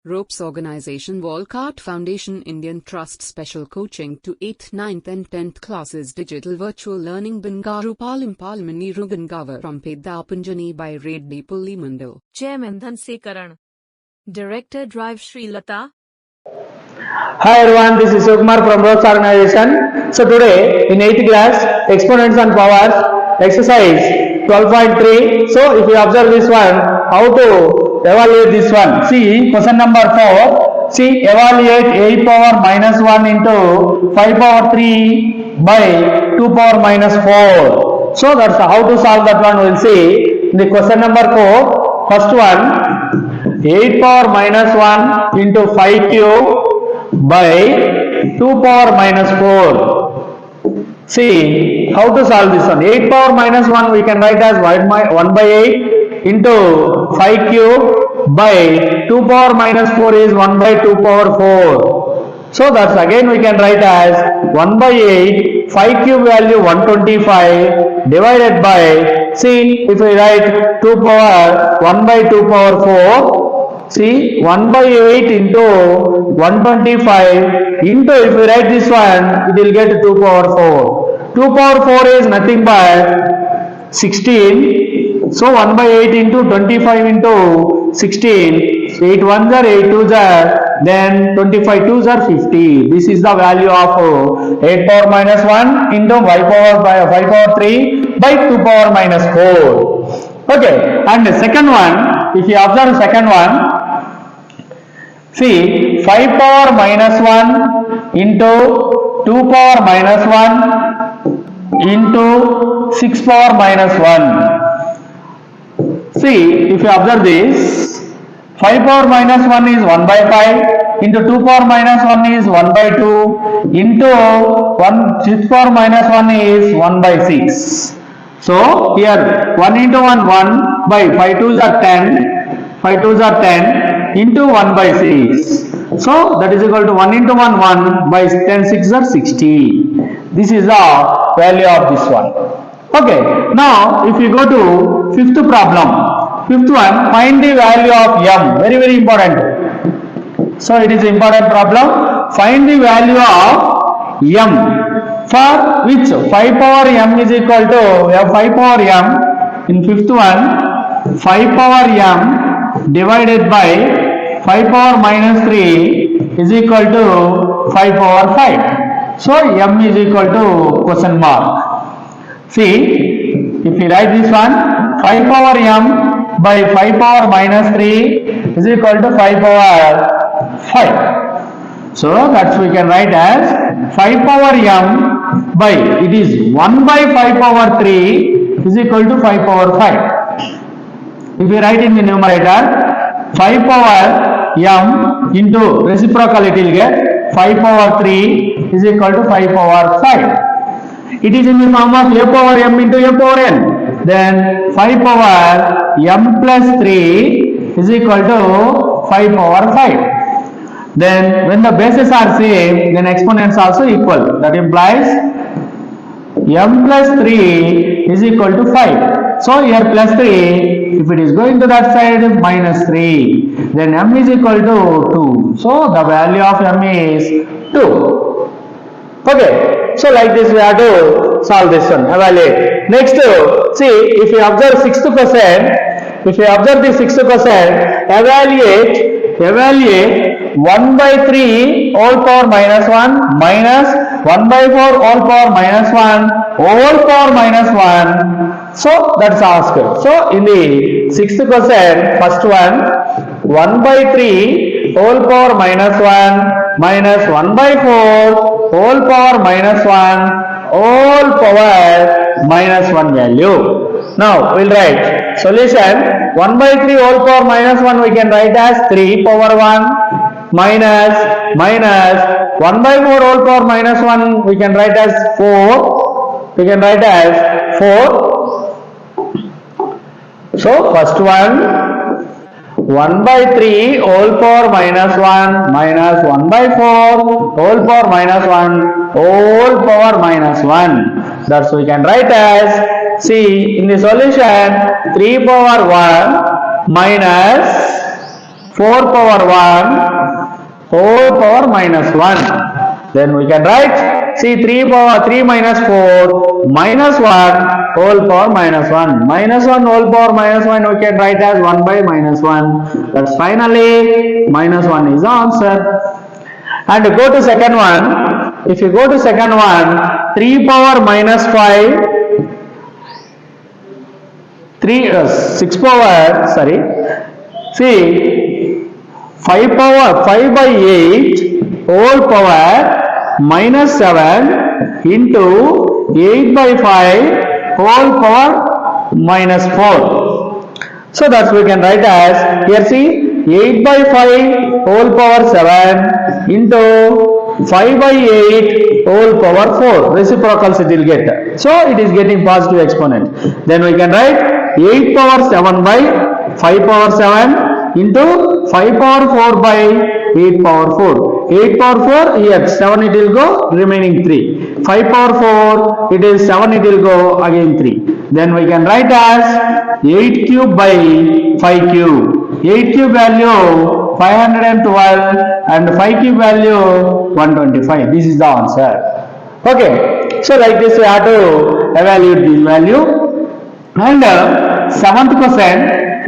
Ropes Organization Walcott Foundation Indian Trust Special Coaching to 8th, 9th and 10th classes Digital Virtual Learning Bangaru Palimani Rugangavar from Pedapunjani by Reddy Pulli Mandal. Chairman Dhanasekaran. Director Drive Sri Lata. Hi everyone, this is Sukumar from Ropes Organization. So today in 8th class, exponents and powers, exercise 12.3. So if you observe this one, how to evaluate this one? See question number 4. See, evaluate 8 power minus 1 into 5 power 3 by 2 power minus 4. So that's how to solve that one. We'll see in the question number 4. First one, 8 power minus 1 into 5 cube by 2 power minus 4. See how to solve this one. 8 power minus 1 we can write as 1 by 8 into 5 cube by 2 power minus 4 is 1 by 2 power 4. So that's again we can write as 1 by 8, 5 cube value 125 divided by, see if we write 2 power 1 by 2 power 4, see 1 by 8 into 125 into, if we write this one, it will get 2 power 4. 2 power 4 is nothing but 16. So 1 by 8 into 25 into 16. 8 1s are 8 2s are, then 25 2s are 50. This is the value of 8 power minus 1 into 5 power 3 by 2 power minus 4. Okay, and the second one, if you observe second one, see 5 power minus 1 into 2 power minus 1 into 6 power minus 1. See, if you observe this, 5 power minus 1 is 1 by 5 into 2 power minus 1 is 1 by 2 into 6 power minus 1 is 1 by 6. So here 1 into 1 1 by 5 2s are 10, 5 2s are 10 into 1 by 6. So that is equal to 1 into 1 1 by 10 6 are 60. This is the value of this one. Okay, now if you go to fifth problem, fifth one, find the value of m. Very important. So it is important problem. Find the value of m, for which 5 power m is equal to, we have 5 power m in fifth one, 5 power m divided by 5 power minus 3 is equal to 5 power 5. So m is equal to question mark. See, if we write this one, 5 power m by 5 power minus 3 is equal to 5 power 5. So that's we can write as 5 power m by, it is 1 by 5 power 3 is equal to 5 power 5. If we write in the numerator, 5 power m into reciprocal, it will get 5 power 3 is equal to 5 power 5. It is in the form of a power m into a power n. Then 5 power m plus 3 is equal to 5 power 5. Then when the bases are same, then exponents also equal. That implies m plus 3 is equal to 5. So here plus 3, if it is going to that side, minus 3. Then m is equal to 2. So the value of m is 2. Okay. So like this we have to solve this one, evaluate. Next, see if you observe sixth question, if you observe the sixth question, evaluate 1 by 3 whole power minus 1 minus 1 by 4 whole power minus 1 whole power minus 1. So that's asked. So in the sixth question, first one, 1 by 3 whole power minus 1 minus 1 by 4 whole power minus 1 whole power minus 1 value. Now we'll write solution. 1 by 3 whole power minus 1 we can write as 3 power 1 minus 1 by 4 whole power minus 1 we can write as 4. We can write as 4. So first one, 1 by 3 whole power minus 1 minus 1 by 4 whole power minus 1 whole power minus 1. That's we can write as, see in the solution 3 power 1 minus 4 power 1 whole power minus 1. Then we can write, see 3 power 3 minus 4 minus 1 whole power minus 1. Minus 1 whole power minus 1 we can write as 1 by minus 1. That's finally minus 1 is the answer. And go to second one. If you go to second one, 3 power minus 5 6 power, sorry, see 5 power 5 by 8 whole power minus 7 into 8 by 5 whole power minus 4. So that we can write as, here see, 8 by 5 whole power 7 into 5 by 8 whole power 4. Reciprocals it will get. So it is getting positive exponent. Then we can write 8 power 7 by 5 power 7 into 5 power 4 by 8 power 4. 8 power 4, here 7 it will go, remaining 3. 5 power 4, it is 7 it will go, again 3. Then we can write as 8 cube by 5 cube. 8 cube value 512 and 5 cube value 125. This is the answer. Okay, so like this we have to evaluate this value. And seventh question,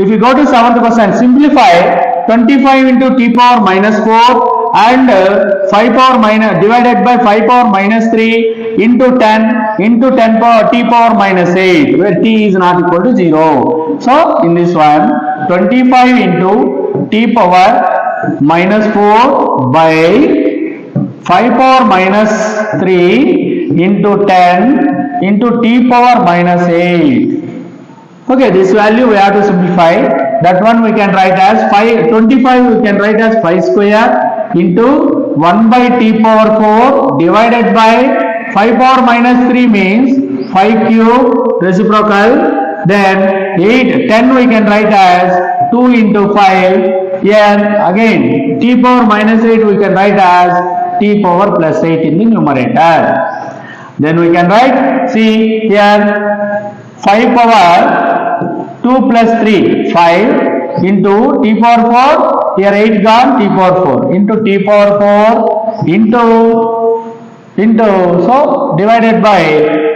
if you go to seventh question, simplify 25 into t power minus 4 and 5 power minus divided by 5 power minus 3 into 10 into 10 power t power minus 8, where t is not equal to 0. So in this one, 25 into t power minus 4 by 5 power minus 3 into 10 into t power minus 8. Okay, this value we have to simplify. That one we can write as 25 we can write as 5 square into 1 by t power 4 divided by 5 power minus 3 means 5 cube reciprocal. Then 10 we can write as 2 into 5. Here again t power minus 8 we can write as t power plus 8 in the numerator. Then we can write, see here 5 power 2 plus 3, 5 into t power 4, here 8 gone, t power 4 into t power 4 into so divided by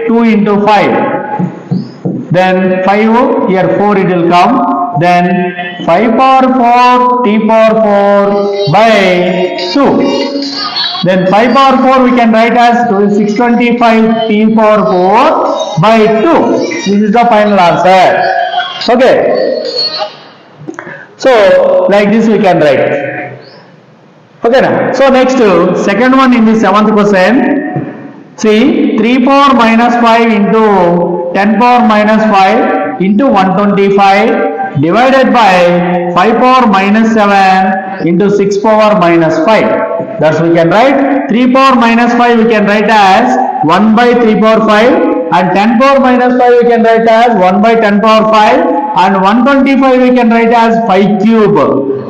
2 into 5. Then 5, here 4 it will come. Then 5 power 4 t power 4 by 2. Then 5 power 4 we can write as 625 t power 4 by 2. This is the final answer. Okay. So like this we can write. Okay now. So next second one in the seventh question. See 3 power minus 5 into 10 power minus 5 into 125 divided by 5 power minus 7 into 6 power minus 5. Thus we can write 3 power minus 5 we can write as 1 by 3 power 5 and 10 power minus 5 we can write as 1 by 10 power 5 and 125 we can write as 5 cube.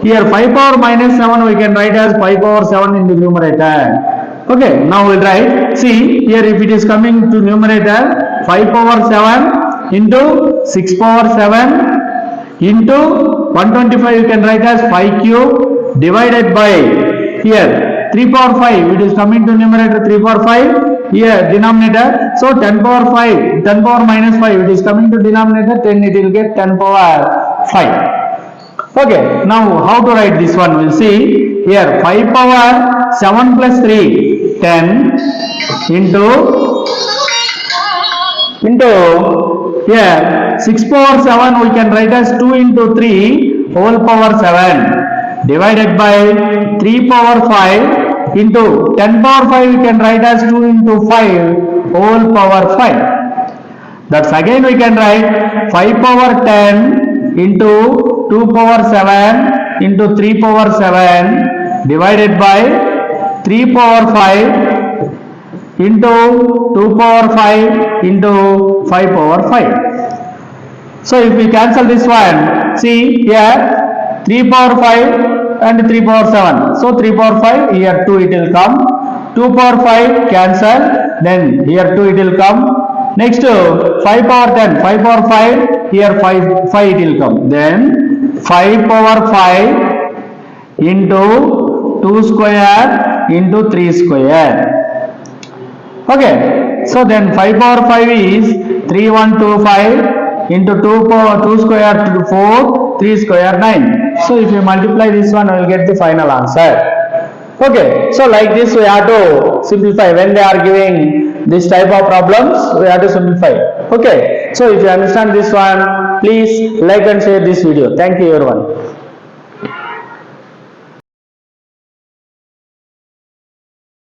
Here 5 power minus 7 we can write as 5 power 7 in the numerator. Okay, now we'll write, see here if it is coming to numerator 5 power 7 into 6 power 7 into 125 you can write as 5 cube divided by here 3 power 5, it is coming to numerator 3 power 5, here denominator, so 10 power 5, 10 power minus 5, it is coming to denominator, 10 it will get 10 power 5. Okay, now how to write this one, we'll see, here 5 power 7 plus 3, 10 into here 6 power 7 we can write as 2 into 3 whole power 7 divided by 3 power 5 into 10 power 5 we can write as 2 into 5 whole power 5. That's again we can write 5 power 10 into 2 power 7 into 3 power 7 divided by 3 power 5 into 2 power 5 into 5 power 5. So if we cancel this one, see here 3 power 5 and 3 power 7. So 3 power 5, here 2 it will come. 2 power 5 cancel, then here 2 it will come. Next 5 power 10, 5 power 5, here 5 it will come. Then 5 power 5 into 2 square into 3 square. Okay, so then 5 power 5 is 3125 into 2 square to 4, 3 square 9. So if you multiply this one, you will get the final answer. Okay, so like this we have to simplify. When they are giving this type of problems, we have to simplify. Okay, so if you understand this one, please like and share this video. Thank you everyone.